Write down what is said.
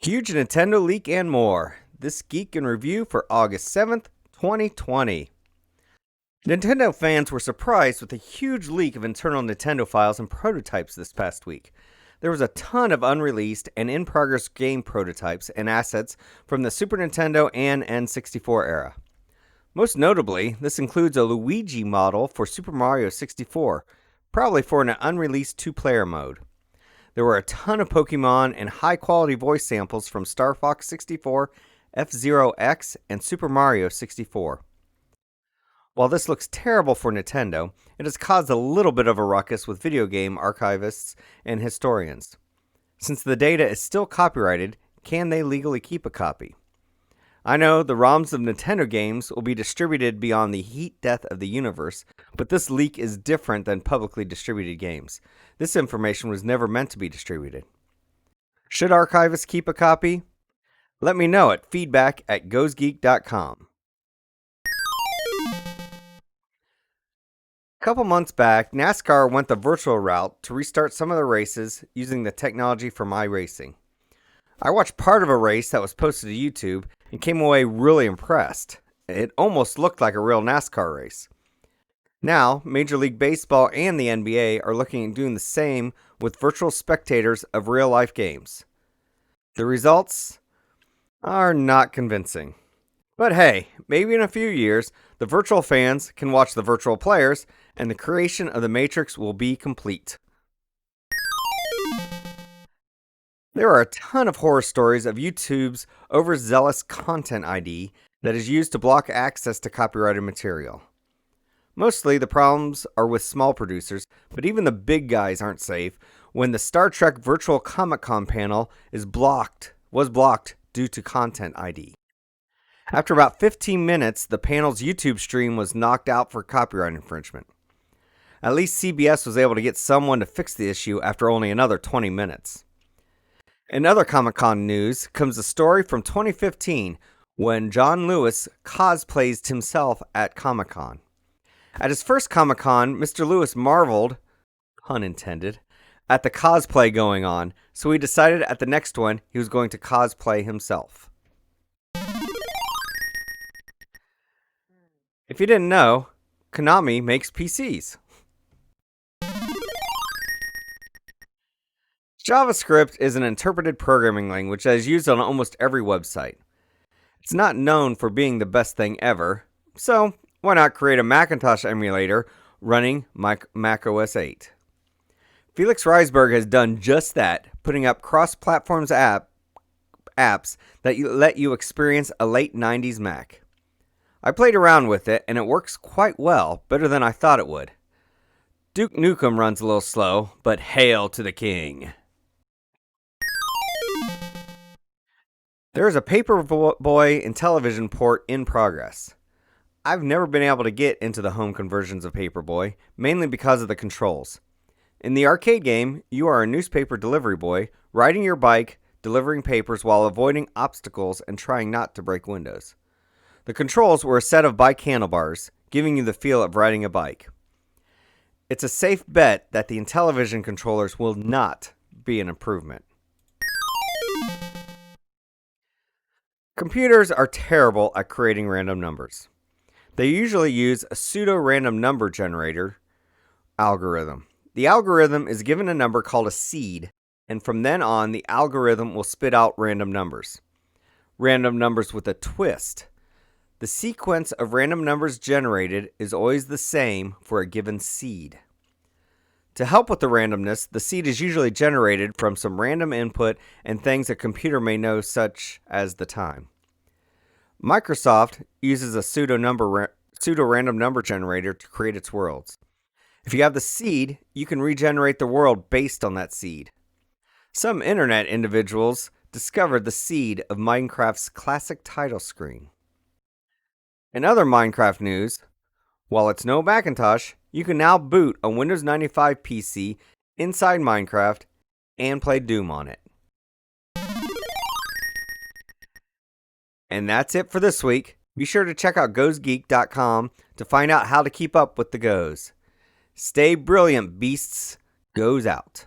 Huge Nintendo leak and more. This Geek in Review for August 7th, 2020. Nintendo fans were surprised with a huge leak of internal Nintendo files and prototypes this past week. There was a ton of unreleased and in-progress game prototypes and assets from the Super Nintendo and N64 era. Most notably, this includes a Luigi model for Super Mario 64, probably for an unreleased two-player mode. There were a ton of Pokemon and high-quality voice samples from Star Fox 64, F-Zero X, and Super Mario 64. While this looks terrible for Nintendo, it has caused a little bit of a ruckus with video game archivists and historians. Since the data is still copyrighted, can they legally keep a copy? I know the ROMs of Nintendo games will be distributed beyond the heat death of the universe, but this leak is different than publicly distributed games. This information was never meant to be distributed. Should archivists keep a copy? Let me know at feedback@goesgeek.com. A couple months back, NASCAR went the virtual route to restart some of the races using the technology from iRacing. I watched part of a race that was posted to YouTube and came away really impressed. It almost looked like a real NASCAR race. Now, Major League Baseball and the NBA are looking at doing the same with virtual spectators of real-life games. The results are not convincing. But hey, maybe in a few years, the virtual fans can watch the virtual players, and the creation of the Matrix will be complete. There are a ton of horror stories of YouTube's overzealous content ID that is used to block access to copyrighted material. Mostly the problems are with small producers, but even the big guys aren't safe when the Star Trek Virtual Comic-Con panel was blocked due to content ID. After about 15 minutes, the panel's YouTube stream was knocked out for copyright infringement. At least CBS was able to get someone to fix the issue after only another 20 minutes. In other Comic-Con news comes a story from 2015 when John Lewis cosplayed himself at Comic-Con. At his first Comic-Con, Mr. Lewis marveled, pun intended, at the cosplay going on, so he decided at the next one he was going to cosplay himself. If you didn't know, Konami makes PCs. JavaScript is an interpreted programming language that is used on almost every website. It's not known for being the best thing ever, so why not create a Macintosh emulator running Mac OS 8? Felix Reisberg has done just that, putting up cross-platforms apps that let you experience a late 90s Mac. I played around with it, and it works quite well, better than I thought it would. Duke Nukem runs a little slow, but hail to the king. There is a Paperboy Intellivision port in progress. I've never been able to get into the home conversions of Paperboy, mainly because of the controls. In the arcade game, you are a newspaper delivery boy, riding your bike, delivering papers while avoiding obstacles and trying not to break windows. The controls were a set of bike handlebars, giving you the feel of riding a bike. It's a safe bet that the Intellivision controllers will not be an improvement. Computers are terrible at creating random numbers. They usually use a pseudo-random number generator algorithm. The algorithm is given a number called a seed, and from then on, the algorithm will spit out random numbers. Random numbers with a twist. The sequence of random numbers generated is always the same for a given seed. To help with the randomness, the seed is usually generated from some random input and things a computer may know, such as the time. Microsoft uses a pseudo-random number generator to create its worlds. If you have the seed, you can regenerate the world based on that seed. Some internet individuals discovered the seed of Minecraft's classic title screen. In other Minecraft news, while it's no Macintosh, you can now boot a Windows 95 PC inside Minecraft and play Doom on it. And that's it for this week. Be sure to check out goesgeek.com to find out how to keep up with the goes. Stay brilliant, beasts. Goes out.